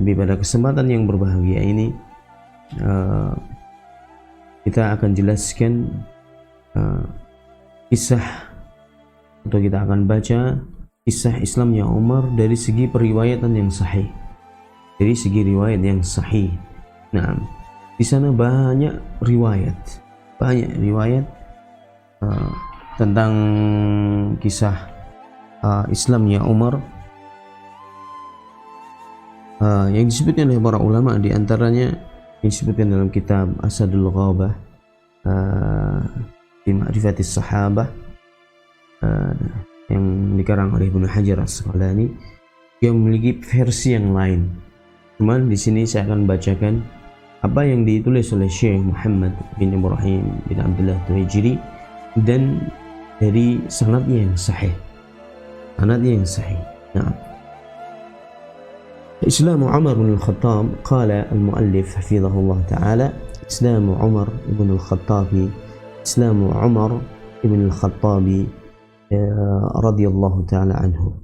Tapi pada kesempatan yang berbahagia ini kita akan jelaskan kisah, atau kita akan baca kisah Islamnya Umar dari segi periwayatan yang sahih, dari segi riwayat yang sahih. Nah, di sana banyak riwayat tentang kisah Islamnya Umar yang disebutkan oleh para ulama. Di antaranya yang disebutkan dalam kitab Asadul Ghabah di Ma'rifatis Sahabah yang dikarang oleh Ibnu Hajar As-Asqalani, yang memiliki versi yang lain. Cuman di sini saya akan bacakan apa yang ditulis oleh Syekh Muhammad bin Ibrahim bin Abdullah Tuwaijiri dan dari sanadnya yang sahih. Nah, Islam Umar bin Al-Khattab, qala al-muallif hafizahullah ta'ala, Islam Umar bin Al-Khattab, Islam Umar bin Al-Khattab radhiyallahu ta'ala anhu.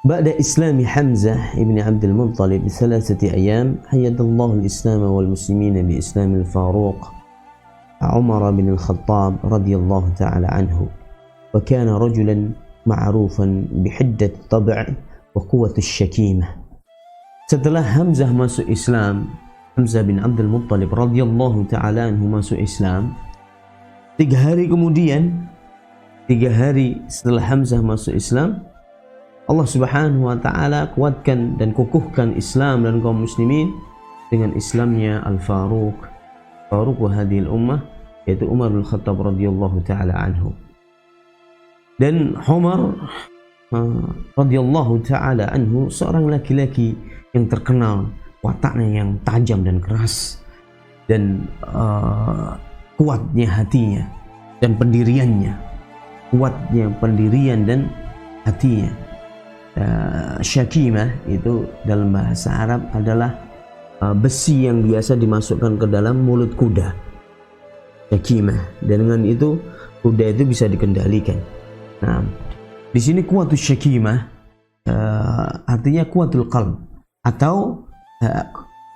بعد إسلام حمزة ابن عبد المطلب ب3 أيام حيد الله الإسلام والمسلمين بإسلام الفاروق عمر بن الخطاب رضي الله تعالى عنه، وكان رجلا معروفا بحدة الطبع وقوة الشكيمة. Setelah Hamzah masuk Islam, Hamzah bin Abdul Muttalib radhiyallahu ta'ala anhu masuk Islam, 3 hari setelah Hamzah masuk Islam, Allah Subhanahu wa ta'ala kuatkan dan kukuhkan Islam dan kaum muslimin dengan Islamnya Al-Faruq, Faruq wa hadhil ummah, yaitu Umar bin Khattab radhiyallahu ta'ala anhu. Dan Umar radhiyallahu ta'ala anhu seorang laki-laki yang terkenal wataknya yang tajam dan keras, dan kuatnya hatinya dan pendiriannya, pendirian dan hatinya. Syakimah itu dalam bahasa Arab adalah besi yang biasa dimasukkan ke dalam mulut kuda. Syakimah, dan dengan itu kuda itu bisa dikendalikan. Nah, di sini kuatus syakimah artinya kuatul qalb, atau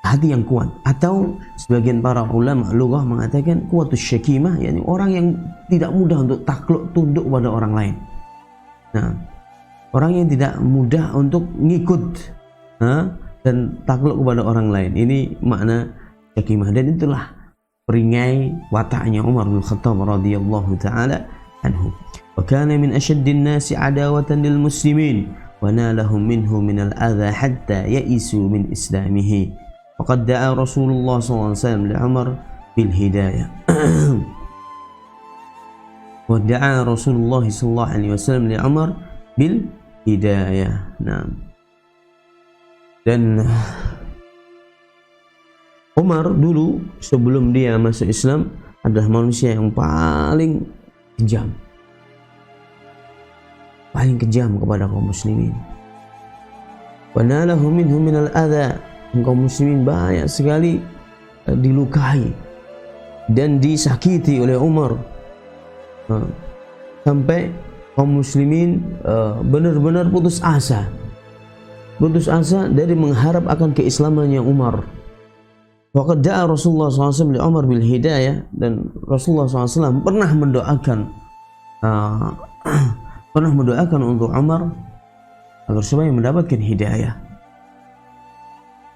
hati yang kuat, atau sebagian para ulama lughah mengatakan kuatus syakimah, yakni orang yang tidak mudah untuk takluk tunduk pada orang lain. Nah, orang yang tidak mudah untuk ngikut dan takluk kepada orang lain, ini makna syakimah. Dan itulah peringai wataknya Umar bin Khattab radhiyallahu ta'ala anhu. Wa kana min ashaddin nasi adawatan lil muslimin wa nalahum minhu min al-adha hatta ya'isu min islamihi. Faqad da'a Rasulullah sallallahu alaihi wasallam li Umar bil hidayah. Wa da'a Rasulullah sallallahu alaihi wasallam li Umar bil hidayah. Nah, dan Umar dulu sebelum dia masuk Islam adalah manusia yang paling kejam kepada kaum muslimin. Wa nalahu minhum minal adha, kaum muslimin banyak sekali dilukai dan disakiti oleh Umar, sampai kaum muslimin benar-benar putus asa dari mengharap akan keislamannya Umar. Waqad da'a Rasulullah SAW li Umar bil hidayah, dan Rasulullah SAW pernah mendoakan untuk Umar agar supaya mendapatkan hidayah.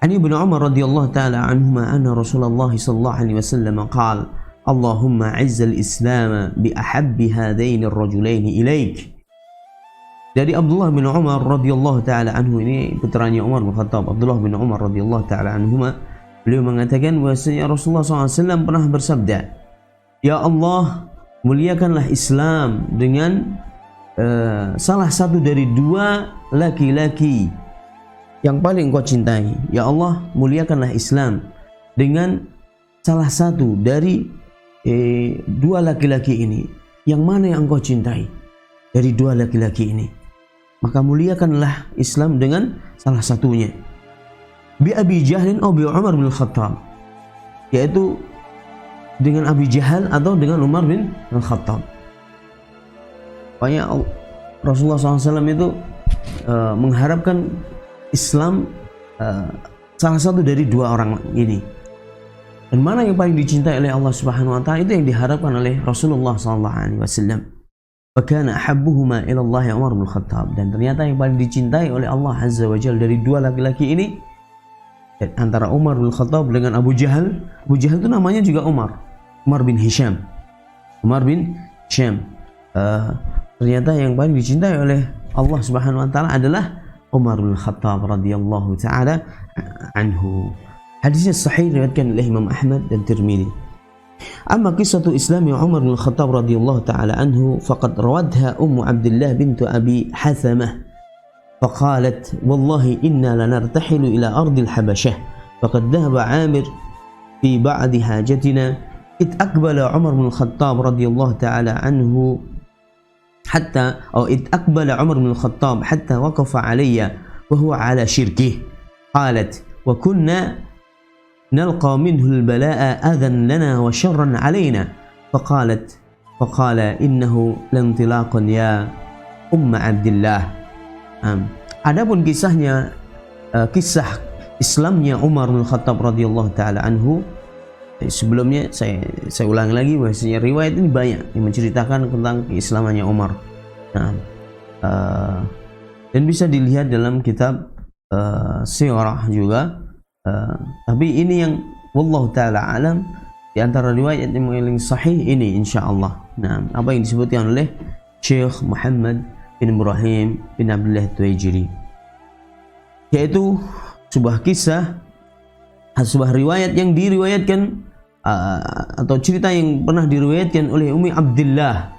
Ani bin Umar radhiyallahu ta'ala anhuma anna Rasulullah sallallahu alaihi wasallam qala Allahumma izzal Islam bi ahabbi hadaini ar-rajulaini ilaik. Dari Abdullah bin Umar radhiyallahu ta'ala anhu, ini putranya Umar bin Khattab, Abdullah bin Umar radhiyallahu ta'ala anhuma, beliau mengatakan bahwasanya Rasulullah SAW pernah bersabda, ya Allah, muliakanlah Islam dengan salah satu dari 2 laki-laki yang paling engkau cintai. Ya Allah, muliakanlah Islam dengan salah satu dari 2 laki-laki ini. Yang mana yang engkau cintai dari 2 laki-laki ini? Maka muliakanlah Islam dengan salah satunya. Bi Abi Jahlin atau bi Umar bin Khattab, yaitu dengan Abi Jahal atau dengan Umar bin Khattab. Pokoknya Rasulullah SAW itu mengharapkan Islam salah satu dari dua orang ini. Dan mana yang paling dicintai oleh Allah Subhanahu wa taala, itu yang diharapkan oleh Rasulullah sallallahu alaihi wasallam. Fakana ahabbuhuma ila Allah Umar bin Khattab, dan ternyata yang paling dicintai oleh Allah Azza wa Jalla dari dua laki-laki ini antara Umar bin Khattab dengan Abu Jahal. Abu Jahal itu namanya juga Umar bin Hisham. Ternyata yang paling dicintai oleh Allah Subhanahu wa taala adalah Umar bin Khattab radhiyallahu taala anhu. Hadisnya sahih, diriwayatkan oleh Imam Ahmad dan Tirmidzi. Amma qissatu Islam Umar bin Khattab radhiyallahu taala anhu faqad rawadha Ummu Abdullah bint Abi Hathamah faqalat wallahi inna lanartahilu ila ardil Habasyah faqad dhahaba 'Amir fi ba'di hajatina id aqbala Umar bin Khattab radhiyallahu taala anhu id aqbala Umar bin Khattab hatta waqafa 'alayya wa huwa 'ala shirkihi qalat wa kunna نلقى منه البلاء أذى لنا وشرا علينا فقال إنه لانطلاق يا عبد الله. Adapun kisahnya, kisah Islamnya Umar bin Khattab radhiyallahu taala anhu, sebelumnya saya ulangi lagi bahwasanya riwayat ini banyak yang menceritakan tentang keislamannya Umar. Dan bisa dilihat dalam kitab Sirah juga. Tapi ini yang wallahu taala alam, di antara riwayat yang paling sahih ini insyaallah. Nah, apa yang disebutkan oleh Syekh Muhammad bin Ibrahim bin Abdullah Tuwaijiri, yaitu sebuah kisah, sebuah riwayat yang diriwayatkan atau cerita yang pernah diriwayatkan oleh Ummi Abdullah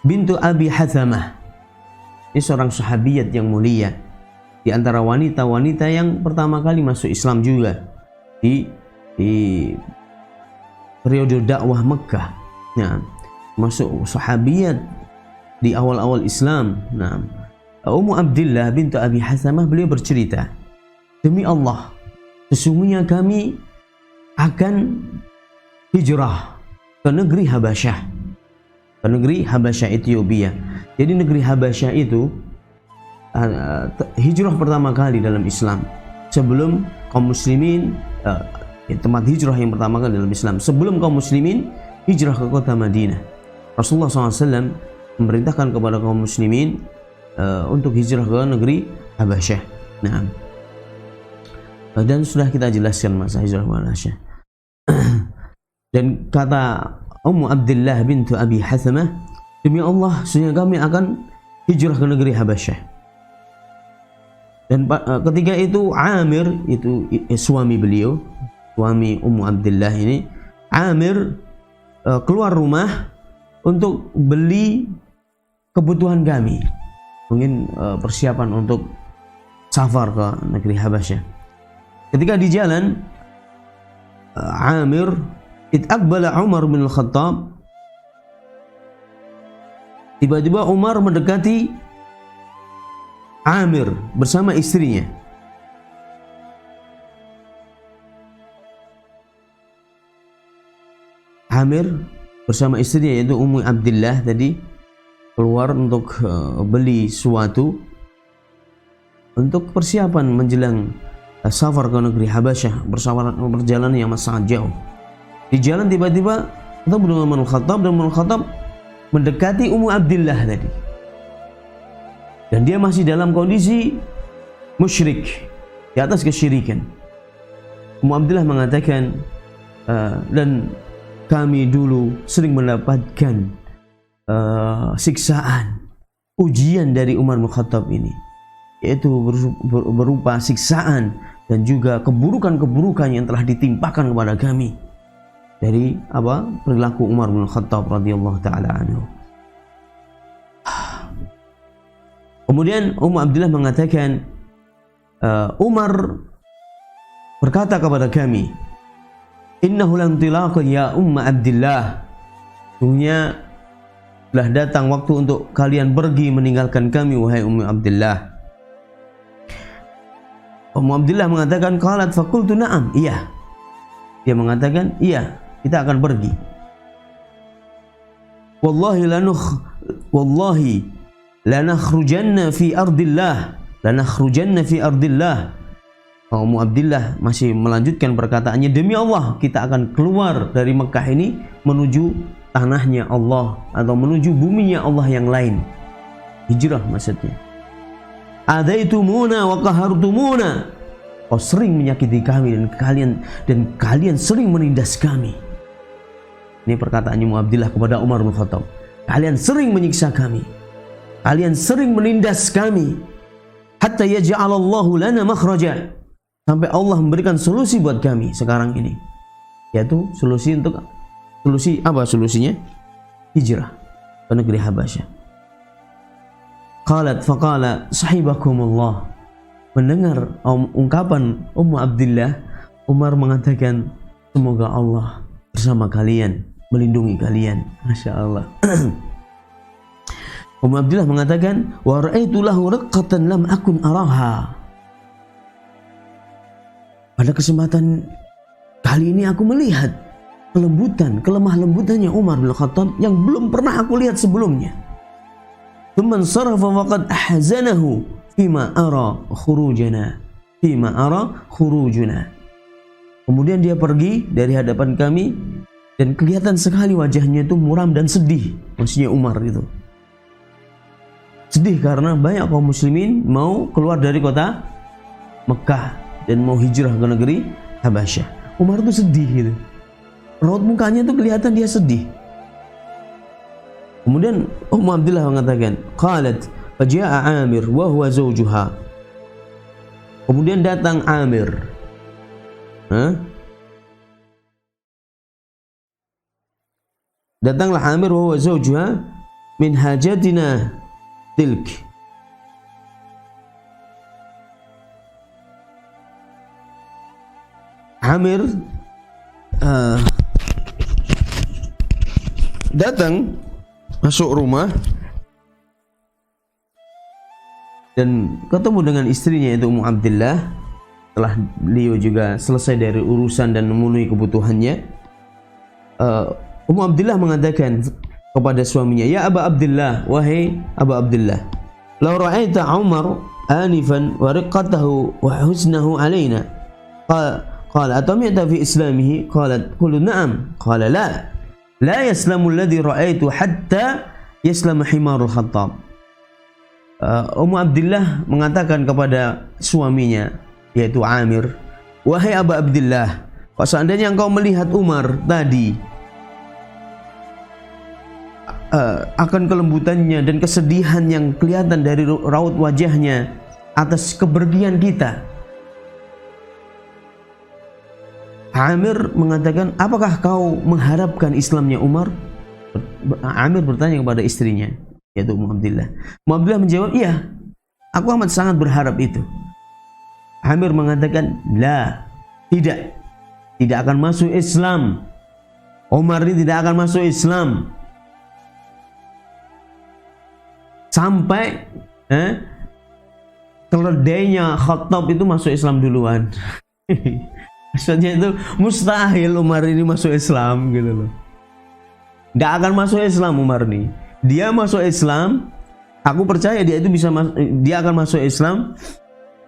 bintu Abi Hathamah. Ini seorang sahabiyat yang mulia, di antara wanita-wanita yang pertama kali masuk Islam juga di periode dakwah Mekah. Nah, masuk sahabiyat di awal-awal Islam. Nah, Ummu Abdullah bintu Abi Hathamah, beliau bercerita, demi Allah, sesungguhnya kami akan hijrah ke negeri Habasyah, ke negeri Habasyah Ethiopia. Jadi negeri Habasyah itu hijrah pertama kali dalam Islam sebelum kaum muslimin, tempat hijrah yang pertama kali dalam Islam sebelum kaum muslimin hijrah ke kota Madinah. Rasulullah SAW memerintahkan kepada kaum muslimin untuk hijrah ke negeri Habasyah. Nah, dan sudah kita jelaskan masa hijrah ke Habasyah. Dan kata Ummu Abdullah bintu Abi Hathamah, demi Allah, sesungguhnya kami akan hijrah ke negeri Habasyah. Dan ketika itu Amir, itu suami beliau, suami Ummu Abdullah ini, Amir keluar rumah untuk beli kebutuhan kami, mungkin persiapan untuk safar ke negeri Habasyah. Ketika di jalan, Amir aqbala Umar bin Khattab, tiba-tiba Umar mendekati Amir bersama istrinya. Amir bersama istrinya, yaitu Ummu Abdullah tadi, keluar untuk beli sesuatu untuk persiapan menjelang safar ke negeri Habasyah, perjalanan yang sangat jauh. Di jalan tiba-tiba ketemu dengan Umar bin Khattab, dan Umar bin Khattab mendekati Ummu Abdullah tadi. Dan dia masih dalam kondisi musyrik, di atas kesyirikan. Ummu Abdullah mengatakan, dan kami dulu sering mendapatkan siksaan, ujian dari Umar bin Khattab ini, yaitu berupa siksaan dan juga keburukan-keburukan yang telah ditimpakan kepada kami dari perilaku Umar bin Khattab radhiyallahu taala anhu. Kemudian Ummu Abdullah mengatakan, Umar berkata kepada kami, innahu lantilaqun ya Umma Abdullah, sesungguhnya telah datang waktu untuk kalian pergi meninggalkan kami, wahai Ummu Abdullah. Ummu Abdullah mengatakan, qalat faqultu na'am, iya. Dia mengatakan, iya, kita akan pergi. Wallahi lanakhrujanna fi ardillah, lanakhrujanna fi ardillah. Ummu Abdillah masih melanjutkan perkataannya, demi Allah kita akan keluar dari Mekah ini menuju tanahnya Allah atau menuju buminya Allah yang lain. Hijrah maksudnya. Adaitumuna wa qahartumuna. Kau sering menyakiti kami dan kalian sering menindas kami. Ini perkataannya Ummu Abdillah kepada Umar bin Khattab. Kalian sering menyiksa kami. Kalian sering menindas kami. Hatta yaj'alallahu lana makhraja. Sampai Allah memberikan solusi buat kami sekarang ini. Yaitu solusi apa solusinya? Hijrah ke negeri Habasyah. Qalat faqala sahibakumullah. Mendengar ungkapan Ummu Abdillah, Umar mengatakan, semoga Allah bersama kalian, melindungi kalian. Masya Allah. Ummu Abdillah mengatakan, wa ra'aitu lahu riqqatan lam akun araha. Pada kesempatan kali ini aku melihat kelemah lembutannya Umar bin Khattab yang belum pernah aku lihat sebelumnya. Tsumman sarafa faqad ahzanahu fima ara khurujana. Kemudian dia pergi dari hadapan kami dan kelihatan sekali wajahnya itu muram dan sedih. Maksudnya Umar itu. Sedih karena banyak kaum muslimin mau keluar dari kota Mekah dan mau hijrah ke negeri Habasyah. Umar itu sedih gitu. Raut mukanya itu kelihatan dia sedih. Kemudian Ummu Abdillah mengatakan, qalat faja'a Amir wa huwa zawjuha. Kemudian datang Amir. Datanglah Amir wa huwa zawjuha min hajatina tilk. Amir datang masuk rumah dan ketemu dengan istrinya yaitu Ummu Abdillah. Setelah beliau juga selesai dari urusan dan memenuhi kebutuhannya, Ummu Abdillah mengatakan kepada suaminya, ya Aba Abdillah, wahai Aba Abdillah, law ra'aita Umar anifan wa riqqatahu wa husnahu alaina. Qala atami'ta fi islamihi? Qalat qulu na'am. Qala la yaslamu alladhi ra'aitu hatta yaslama himarul Khattab. Ummu Abdillah mengatakan kepada suaminya yaitu Amir, wahai Aba Abdillah, kalau seandainya engkau melihat Umar tadi akan kelembutannya dan kesedihan yang kelihatan dari raut wajahnya atas kepergian kita. Amir mengatakan, apakah kau mengharapkan Islamnya Umar? Amir bertanya kepada istrinya yaitu Ummu Abdillah. Ummu Abdillah menjawab, iya, aku amat sangat berharap itu. Amir mengatakan, tidak akan masuk Islam. Umar ini tidak akan masuk Islam sampai keledainya Khattab itu masuk Islam duluan. Maksudnya itu mustahil Umar ini masuk Islam gitu loh. Tidak akan masuk Islam Umar ini. Dia masuk Islam, aku percaya dia akan masuk Islam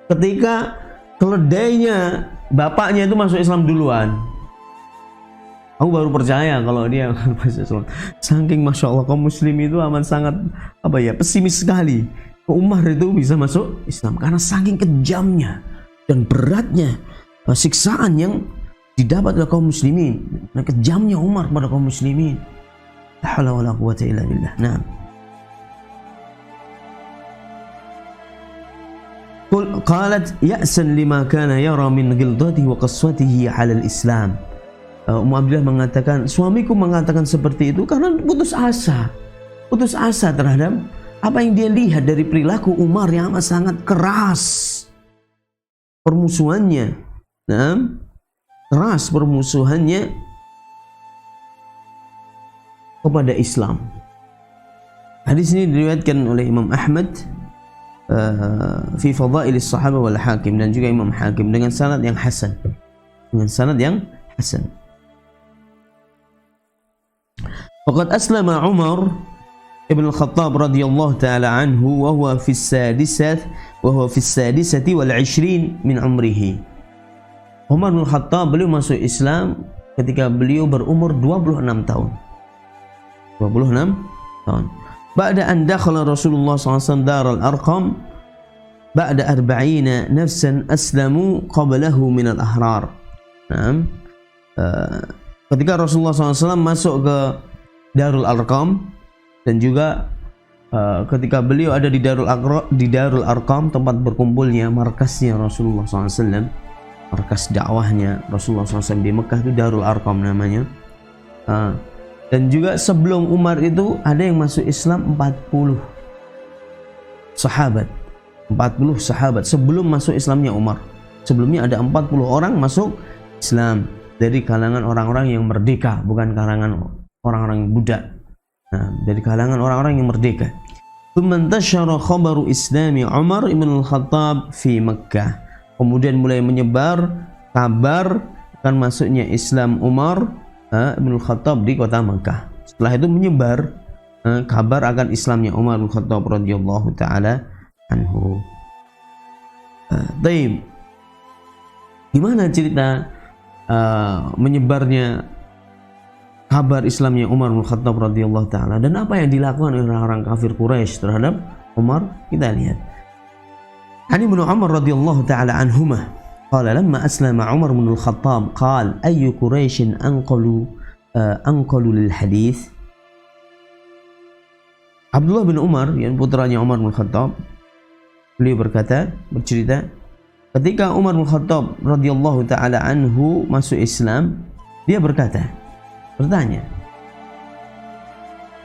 ketika keledainya bapaknya itu masuk Islam duluan. Aku baru percaya kalau dia akan masuk Islam. Saking Masya Allah kaum muslim itu amat sangat pesimis sekali. Umar itu bisa masuk Islam karena saking kejamnya dan beratnya siksaan yang didapat oleh kaum muslimin dan kejamnya Umar pada kaum muslimin. La haula wala quwwata illa billah. Naam. Qalat ya'san lima kana yara min ghildatihi wa qaswatihi 'ala al-Islam. Ummu Abdillah mengatakan, suamiku mengatakan seperti itu karena putus asa terhadap apa yang dia lihat dari perilaku Umar yang amat sangat keras permusuhannya. Keras permusuhannya kepada Islam. Hadis ini diriwayatkan oleh Imam Ahmad fi Fadailis Sahabah wal Hakim, dan juga Imam Hakim dengan sanad yang hasan. Faqad aslama Umar Ibn al-Khattab radhiyallahu taala anhu wa huwa fi as-sadisati wal 20 min umrihi. Umar bin Khattab beliau masuk Islam ketika beliau berumur 26 tahun. 26 tahun. Ba'da an dakhala Rasulullah SAW Darul Arqam ba'da 40 nafsan aslamu qablahu min al-ahrar. Naam. Ketika Rasulullah SAW masuk ke Darul Arqam dan juga ketika beliau ada di Darul Arqam, tempat berkumpulnya, markasnya Rasulullah SAW, markas dakwahnya Rasulullah SAW di Mekah itu Darul Arqam namanya. Dan juga sebelum Umar itu ada yang masuk Islam 40 sahabat. 40 sahabat sebelum masuk Islamnya Umar. Sebelumnya ada 40 orang masuk Islam dari kalangan orang-orang yang merdeka, bukan kalangan orang-orang yang budak. Nah, dari kalangan orang-orang yang merdeka. Tsumma khabaru Islami Umar ibn al-Khattab fi Makkah. Kemudian mulai menyebar kabar akan masuknya Islam Umar ibn al-Khattab di kota Makkah. Setelah itu menyebar kabar akan Islamnya Umar bin Khattab radhiyallahu taala anhu. Baik. Gimana cerita menyebarnya kabar Islamnya Umar bin Khattab radhiyallahu taala, dan apa yang dilakukan oleh orang-orang kafir Quraisy terhadap Umar? Kita lihat. Ani bin Umar radhiyallahu taala anhuma qala lamma aslama Umar bin Khattab qala ayyu Quraisy anqalu lil hadits. Abdullah bin Umar, yang putranya Umar bin Khattab, beliau bercerita, ketika Umar bin Khattab radhiyallahu taala anhu masuk Islam, dia bertanya,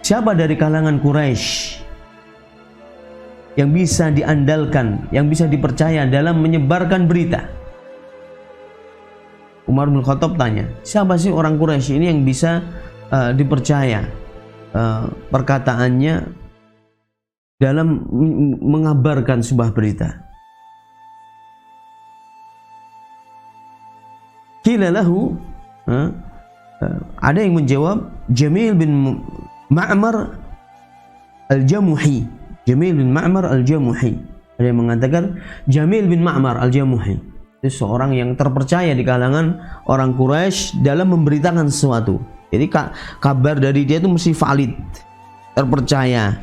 siapa dari kalangan Quraisy yang bisa diandalkan, yang bisa dipercaya dalam menyebarkan berita? Umar bin Khattab tanya, siapa sih orang Quraisy ini yang bisa dipercaya perkataannya dalam mengabarkan sebuah berita? Qila lahu, ada yang menjawab, Jamil bin Ma'mar al-Jamuhi. Jamil bin Ma'mar al-Jamuhi. Ada yang mengatakan Jamil bin Ma'mar al-Jamuhi itu seorang yang terpercaya di kalangan orang Quraisy dalam memberitakan sesuatu. Jadi kabar dari dia itu mesti valid, terpercaya,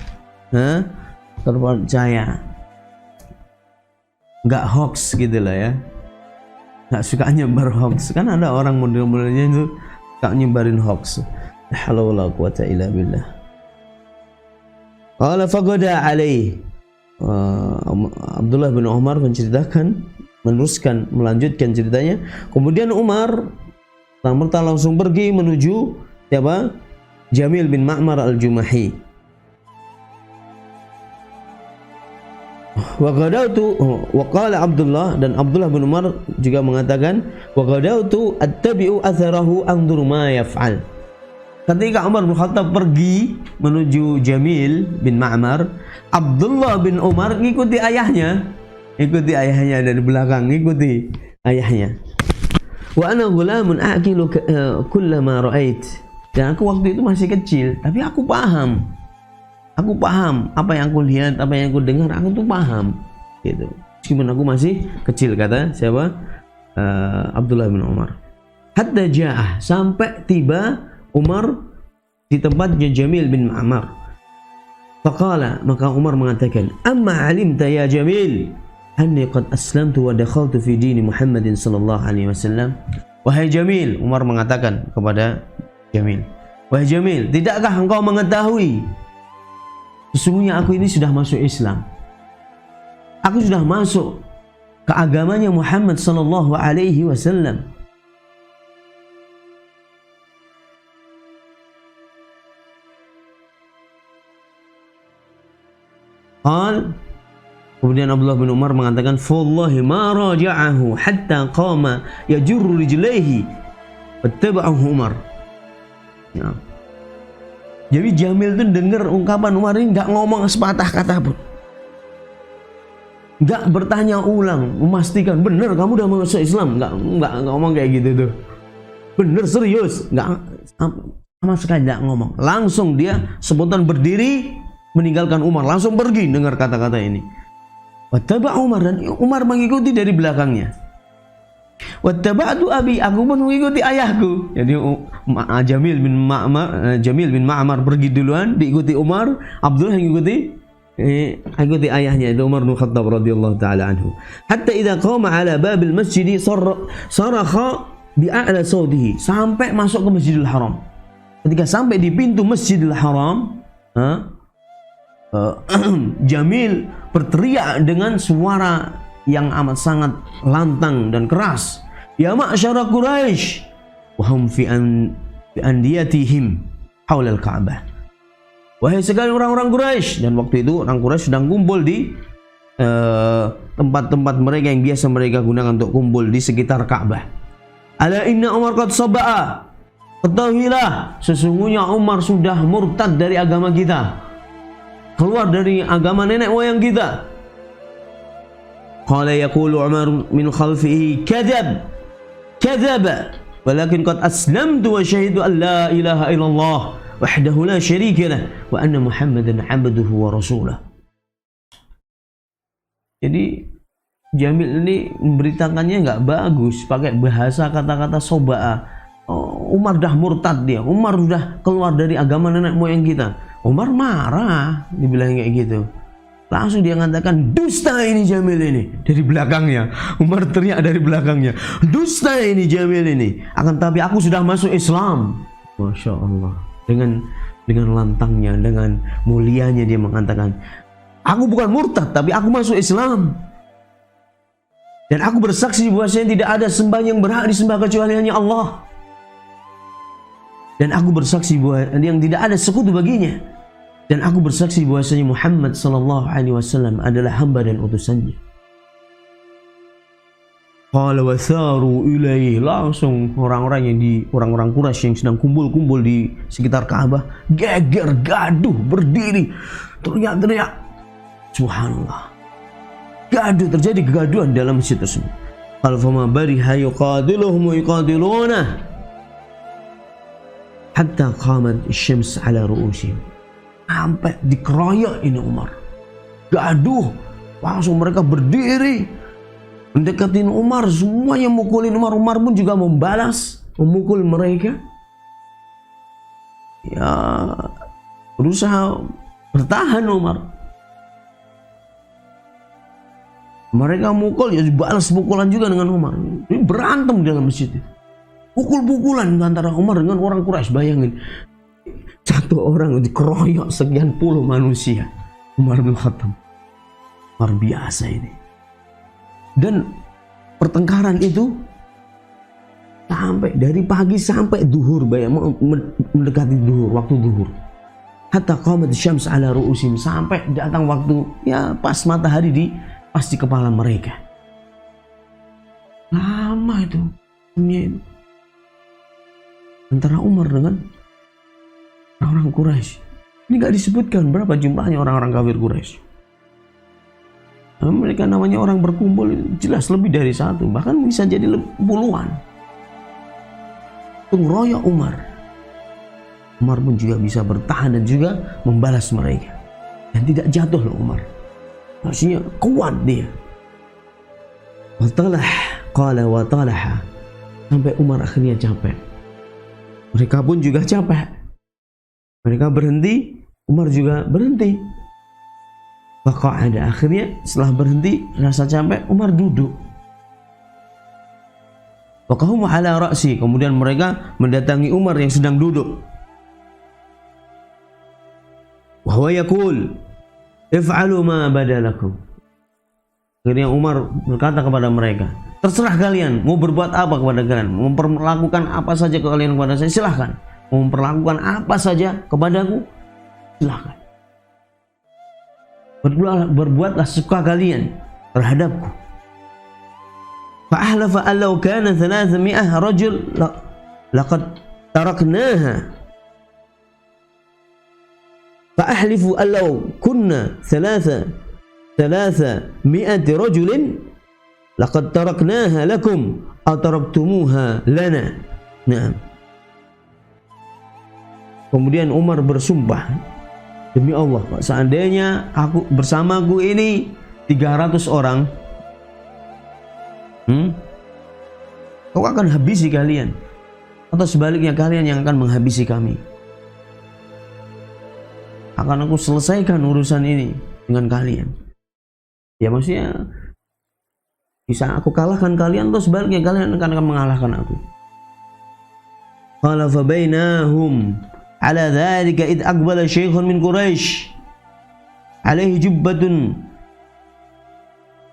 nggak hoax gitu lah ya, nggak suka nyebar hoax. Kan ada orang model-modelnya itu suka nyebarin hoax. La haula wala quwata illa billah. Qala faqada alaih. Abdullah bin Umar melanjutkan ceritanya. Kemudian Umar langsung pergi menuju siapa? Jamil bin Ma'mar al-Jumahi. Wa qala Abdullah, dan Abdullah bin Umar juga mengatakan, wa qadautu attabi'u atharahu anzur ma yaf'al. Ketika Umar bin Khattab pergi menuju Jamil bin Ma'mar, Abdullah bin Umar ngikuti ayahnya dari belakang, ngikuti ayahnya. Wa ana ghulamun aqilu kullama ra'ait. Dan aku waktu itu masih kecil, tapi aku paham apa yang aku lihat, apa yang aku dengar, aku tuh paham gitu. Meskipun aku masih kecil, kata siapa? Abdullah bin Umar. Hatta ja'ah, sampai tiba Umar di tempatnya Jamil bin Ma'mar. Faqala, maka Umar mengatakan, amma alimta ya Jamil anni qad aslamtu wa dakhaltu fi dini Muhammadin sallallahu alaihi wasallam. Wahai Jamil, Umar mengatakan kepada Jamil, wahai Jamil, tidakkah engkau mengetahui sesungguhnya aku ini sudah masuk Islam, aku sudah masuk ke agamanya Muhammad sallallahu alaihi wasallam. Kemudian Abdullah bin Umar mengatakan, "Wallahi ma raja'ahu hatta qama yajurru rijlaihi wattaba'ahu Umar." Ya. Jadi Jamil itu dengar ungkapan Umar ini, nggak ngomong sepatah kata pun, nggak bertanya ulang, memastikan benar kamu udah masuk Islam, nggak ngomong kayak gitu tuh, bener serius, nggak sama sekali nggak ngomong. Langsung dia spontan berdiri meninggalkan Umar, langsung pergi dengar kata-kata ini. Wattaba Umar, dan Umar mengikuti dari belakangnya. Wattaba'tu abi, aku pun mengikuti ayahku. Jadi Jamil bin Ma'mar pergi duluan, diikuti Umar. Abdullah mengikuti ayahnya, itu Umar bin Khattab radhiyallahu taala anhu. Hatta idza qama ala babil masjid sarakha bi'a'la sautihi, sampai masuk ke Masjidil Haram. Ketika sampai di pintu Masjidil Haram, Jamil berteriak dengan suara yang amat sangat lantang dan keras, ya ma'syara Quraisy wa hum fi andiyatihim haula al-Ka'bah. Wahai sekalian orang-orang Quraisy, dan waktu itu orang Quraisy sedang kumpul di tempat-tempat mereka yang biasa mereka gunakan untuk kumpul di sekitar Ka'bah. Ala inna Umar qad saba'a, ketahuilah sesungguhnya Umar sudah murtad dari agama kita, keluar dari agama nenek moyang kita. Qala yaqulu Umar min khalfihi kadzab walakin qad aslamtu wa syahidu an la ilaha illallah wahdahu la syarika lah wa anna Muhammadan abduhu wa rasuluh. Jadi Jamil ini memberitakannya nggak bagus, pakai bahasa kata-kata soba'a. Umar dah murtad dia, Umar sudah keluar dari agama nenek moyang kita. Umar marah, dibilang kayak gitu. Langsung dia mengatakan, dusta ini Jamil ini, dari belakangnya. Umar teriak dari belakangnya, dusta ini Jamil ini. Akan tapi aku sudah masuk Islam. Masya Allah. Dengan lantangnya, dengan mulianya dia mengatakan, aku bukan murtad, tapi aku masuk Islam. Dan aku bersaksi bahwasanya tidak ada sembahan yang berhak disembah kecuali hanya Allah. Dan aku bersaksi bahwa yang tidak ada sekutu baginya. Dan aku bersaksi bahwasanya Muhammad sallallahu alaihi wasallam adalah hamba dan utusannya. Qala wa tharu ilaihi, langsung orang-orang Quraisy yang sedang kumpul-kumpul di sekitar Ka'bah geger, gaduh, berdiri, teriak-teriak. Subhanallah. Gaduh, terjadi kegaduhan dalam masjid tersebut. Qala fama bariha yuqadiluhum wa yuqadiluna hatta qamat asy-syams ala ru'usihim. Sampai dikeroyok ini Umar. Gaduh, langsung mereka berdiri mendekatin Umar, semuanya mukulin Umar. Umar pun juga membalas, memukul mereka. Ya, berusaha bertahan Umar. Mereka mukul, ya dibalas pukulan juga dengan Umar. Ini berantem di dalam masjid. Pukul-pukulan antara Umar dengan orang Quraisy. Bayangin, satu orang dikeroyok sekian puluh manusia. Umar bin Khattab. Luar biasa ini. Dan pertengkaran itu sampai dari pagi sampai duhur, mendekati duhur, waktu duhur. Hatta qamat syams ala ru'usim, sampai datang waktu ya pas matahari pas di kepala mereka. Lama itu dunia itu antara Umar dengan orang-orang Quraisy. Ini gak disebutkan berapa jumlahnya orang-orang kafir Quraisy. Mereka namanya orang berkumpul, jelas lebih dari satu, bahkan bisa jadi puluhan. Pengeroyok Umar. Umar pun juga bisa bertahan dan juga membalas mereka. Dan tidak jatuh loh Umar. Maksudnya kuat dia. Watalah, qala watalaha. Sampai Umar akhirnya capek. Mereka pun juga capek. Mereka berhenti, Umar juga berhenti. Faqa'ada, akhirnya setelah berhenti rasa capek, Umar duduk. Waqahum ala ra'si, kemudian mereka mendatangi Umar yang sedang duduk. Wa huwa yaqul, if'alu ma badalakum. Akhirnya Umar berkata kepada mereka, terserah kalian mau berbuat apa kepada kalian, mau memperlakukan apa saja ke kalian kepada saya, silahkan. Mau memperlakukan apa saja kepadaku, silahkan. Berbuatlah suka kalian terhadapku. Fa'ahlafa allau kana 300 rajul laqad taraknaha. فأحلف أن لو كنا 300 رجل لقد تركناها لكم أو تركتموها لنا. Nah. Kemudian Umar bersumpah, Demi Allah, Pak, seandainya aku bersamaku ini 300 orang, kau akan habisi kalian, atau sebaliknya kalian yang akan menghabisi kami. Akan aku selesaikan urusan ini dengan kalian. Ya maksudnya bisa aku kalahkan kalian, atau sebaliknya kalian akan mengalahkan aku. Qala fa bainahum ala dzalika id aqbala syaikhun min Quraisy alaihi jubbatun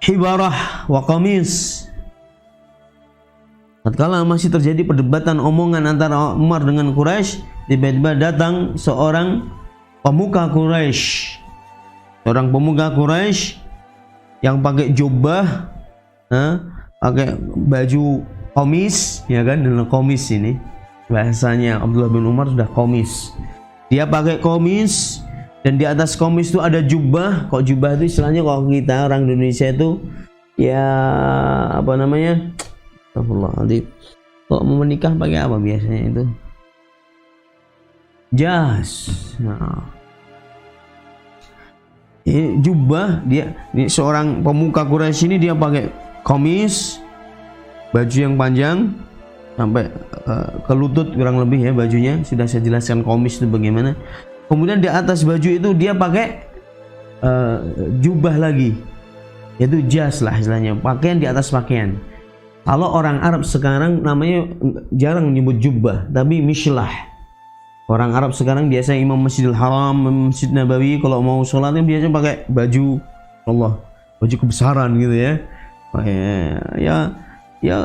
hibarah wa qamis. Tatkala masih terjadi perdebatan omongan antara Umar dengan Quraisy, tiba-tiba datang seorang pemuka Quraisy, yang pakai jubah, pakai baju komis, ya kan, dengan komis ini bahasanya Abdullah bin Umar sudah komis. Dia pakai komis dan di atas komis itu ada jubah. Kok jubah itu istilahnya kalau kita orang Indonesia itu ya apa namanya? Astagfirullahaladzim. Kok mau menikah pakai apa biasanya itu? Jas. Nah. Ini jubah, dia ini seorang pemuka Quraisy ini dia pakai komis, baju yang panjang sampai ke lutut kurang lebih ya bajunya. Sudah saya jelaskan komis itu bagaimana. Kemudian di atas baju itu dia pakai jubah lagi, yaitu jas lah istilahnya, pakaian di atas pakaian. Kalau orang Arab sekarang namanya jarang menyebut jubah, tapi mishlah. Orang Arab sekarang biasa imam Masjidil Haram, Masjid Nabawi kalau mau sholatnya biasanya pakai baju Allah, baju kebesaran gitu ya. Ya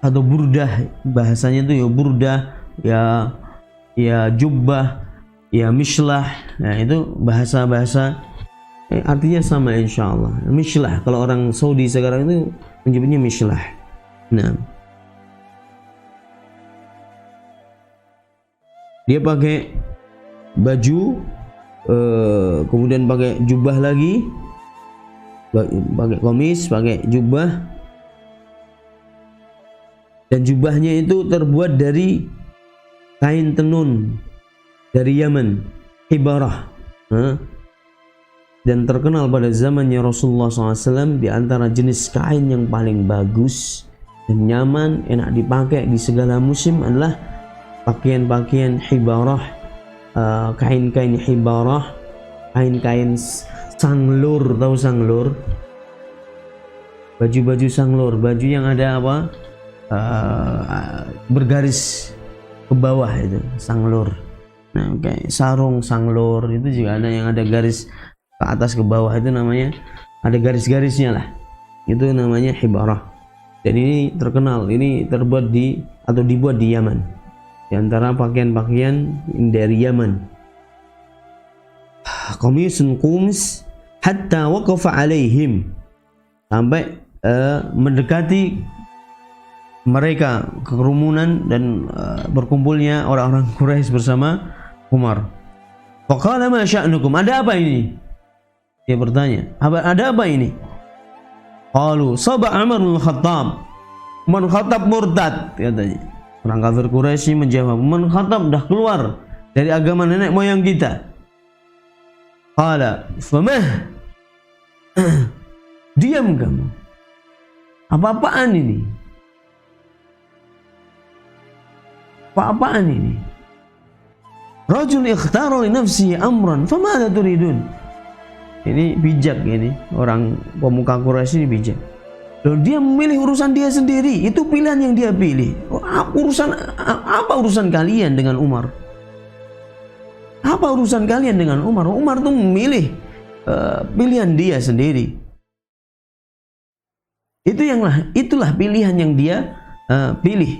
atau burdah bahasanya itu ya burdah, ya jubah, ya mishlah. Nah itu bahasa-bahasa artinya sama insyaallah. Mishlah kalau orang Saudi sekarang itu menyebutnya mishlah. Nah, dia pakai baju, kemudian pakai jubah lagi, pakai komis, pakai jubah, dan jubahnya itu terbuat dari kain tenun dari Yaman, hibarah, dan terkenal pada zamannya Rasulullah SAW di antara jenis kain yang paling bagus dan nyaman, enak dipakai di segala musim adalah pakaian-pakaian hibarah, kain-kain hibarah, kain-kain sanglur. Tahu sanglur? Baju-baju sanglur, baju yang ada apa? Bergaris ke bawah itu sanglur. Nah, kayak sarung sanglur itu juga ada yang ada garis ke atas ke bawah, itu namanya ada garis-garisnya lah. Itu namanya hibarah. Dan ini terkenal, ini terbuat atau dibuat di Yaman. Di antara pakaian-pakaian dari Yaman. Qamisun qums hatta waqafa alaihim, sampai mendekati mereka, kerumunan dan berkumpulnya orang-orang Quraisy bersama Umar. Faqala ma sya'nukum, ada apa ini? Dia bertanya, ada apa ini? Qalu saba Umar bin Khattab. Umar bin Khattab murtad, katanya. Orang kafir Quraisy menjawab, Umar bin Khattab dah keluar dari agama nenek moyang kita. Qala famah, diam kamu, apa-apaan ini? Apa-apaan ini? Rajul ikhtara li nafsihi amran famadha turidun. Ini bijak, ini orang pemuka Quraisy ini bijak. Lalu dia memilih urusan dia sendiri, itu pilihan yang dia pilih. Apa urusan kalian dengan Umar? Apa urusan kalian dengan Umar? Umar tuh memilih pilihan dia sendiri. Itulah pilihan yang dia pilih.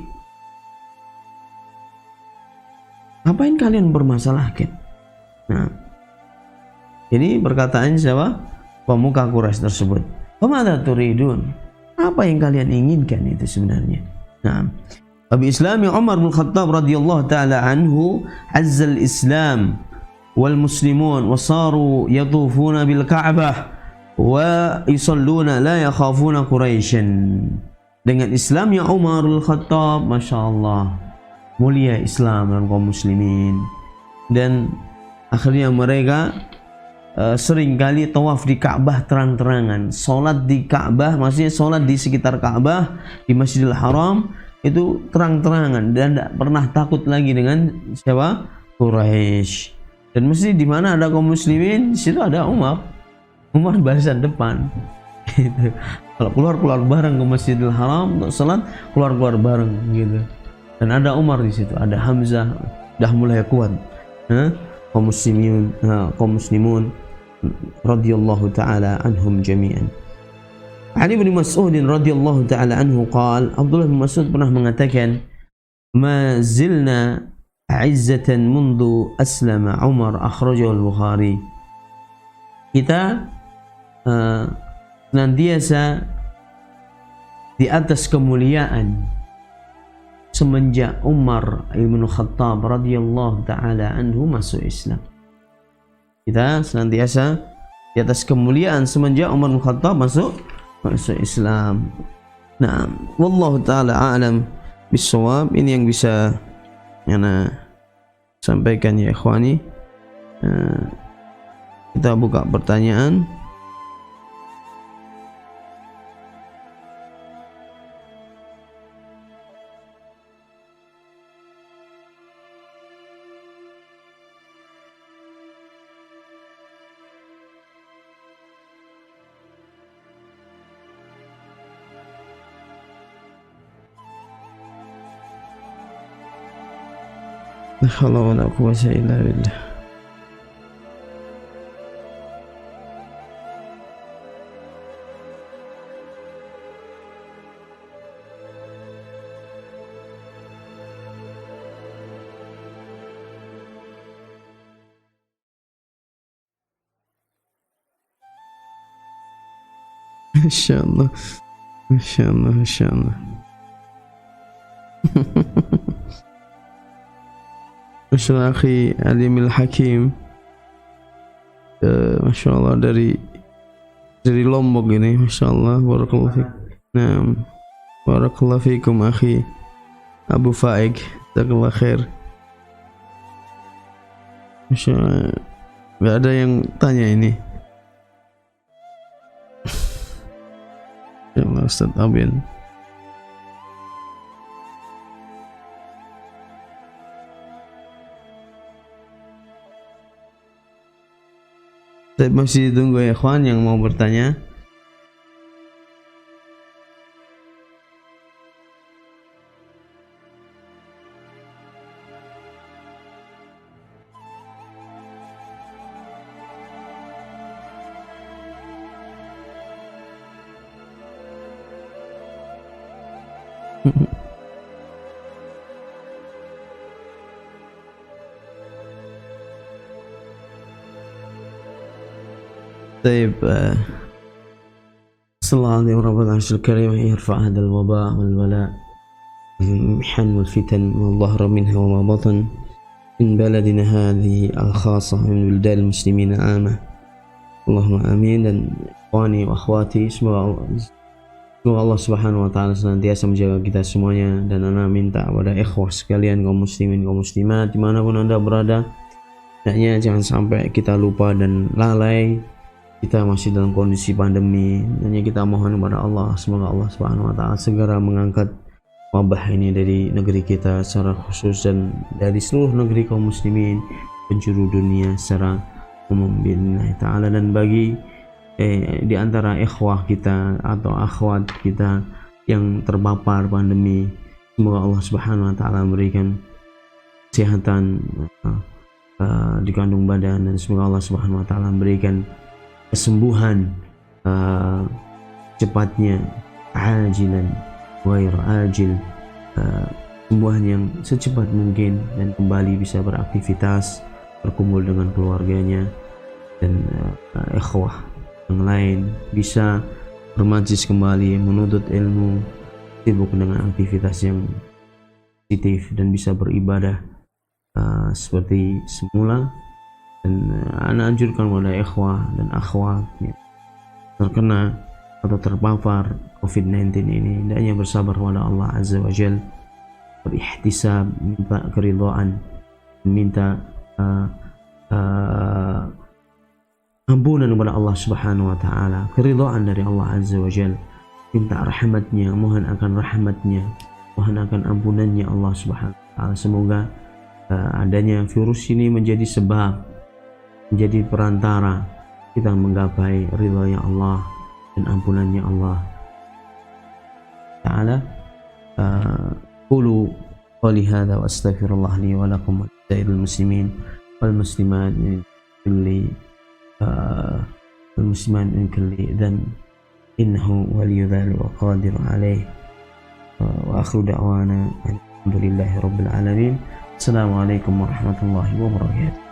Ngapain kalian bermasalahkan? Nah, ini perkataan siapa? Pemuka Quraisy tersebut. Famadha turidun? Apa yang kalian inginkan itu sebenarnya? Nah, Abi Islami Umar bin Khattab radhiyallahu taala anhu azzal Islam wal muslimun wa saru yatufuna bil Ka'bah wa yusalluna la yakhafuna Quraisyan. Dengan Islamnya Umar bin Khattab, masyaallah, mulia Islam dan kaum muslimin, dan akhirnya mereka sering kali tawaf di Ka'bah terang-terangan. Salat di Ka'bah, maksudnya salat di sekitar Ka'bah di Masjidil Haram itu terang-terangan dan tidak pernah takut lagi dengan siapa? Quraisy. Dan mesti di mana ada kaum muslimin, di situ ada Umar barisan depan. Gitu. Kalau keluar bareng ke Masjidil Haram untuk salat, keluar bareng gitu. Dan ada Umar di situ, ada Hamzah, dah mulai kuat. Kaum muslimun radhiyallahu taala anhum jami'an. Ali bin Mas'ud radhiyallahu taala anhu qala, Abdullah bin Mas'ud pernah mengatakan, "Ma zilna 'izzatan mundu aslama Umar," akhrajahu al-Bukhari. Kita senantiasa di atas kemuliaan semenjak Umar ibn Khattab radhiyallahu taala anhu masuk Islam. Kita senantiasa di atas kemuliaan semenjak Umar bin Khattab masuk Islam. Nah, wallahu taala a'lam bissawab. Ini yang bisa ana sampaikan ya ikhwani. Kita buka pertanyaan. La haula wala quwwata illa billah. Insyaallah. Insyaallah, insyaallah. Masyaallah akhi Alimil Hakim, masyaallah dari Lombok ini, masyaallah, barakallahu fiik. Nah, barakallahu fiikum akhi Abu Faik, jazakallahu khair. Masyaallah, nggak ada yang tanya ini. Ya Allah, Ustaz Abin. Saya masih tunggu ya ikhwan yang mau bertanya. طيب صلى الله عليه رب العرش الكريم أن يرفع هذا الوباء والبلاء والمحن والفتن ما ظهر منها وما بطن من بلدنا هذه الخاصة من بلدان المسلمين عامة. اللهم آمين. Dan ikhwani wa akhwati, semoga Allah Subhanahu wa taala senantiasa menjaga kita semuanya, dan ana minta kepada ikhwah sekalian, kaum muslimin kaum muslimat dimanapun anda berada, hendaknya jangan sampai kita lupa dan lalai. Kita masih dalam kondisi pandemi, hanya kita mohon kepada Allah, semoga Allah Subhanahu wa taala segera mengangkat wabah ini dari negeri kita secara khusus dan dari seluruh negeri kaum muslimin penjuru dunia secara umum billahi taala. Dan bagi di antara ikhwah kita atau akhwat kita yang terpapar pandemi, semoga Allah Subhanahu wa taala memberikan kesehatan di kandung badan, dan semoga Allah Subhanahu wa taala memberikan kesembuhan cepatnya, ajilan ghair ajil, kesembuhan yang secepat mungkin, dan kembali bisa beraktivitas, berkumpul dengan keluarganya dan ikhwah yang lain, bisa bermajlis kembali, menuntut ilmu, sibuk dengan aktivitas yang positif, dan bisa beribadah seperti semula. Dan ana anjurkan kepada ikhwah dan akhwat yang terkena atau terpapar COVID-19 ini, hendaknya bersabar kepada Allah Azza wa Jalla, berihtisab, minta keridhaan, minta ampunan kepada Allah Subhanahu wa taala, keridhaan dari Allah Azza wa Jalla, minta rahmatnya, mohon akan rahmatnya, mohon akan ampunannya Allah Subhanahu wa taala. Semoga adanya virus ini menjadi sebab, menjadi perantara kita menggapai ridha Allah dan ampunannya Allah taala. Qulu qali hadza wa astaghfirullah li wa lakum wa lisa'iril muslimin wal muslimat min kulli المسلمان من كل ذنب إنه ولي ذلك وقادر عليه وآخر دعوانا الحمد لله رب العالمين. السلام عليكم ورحمة الله وبركاته.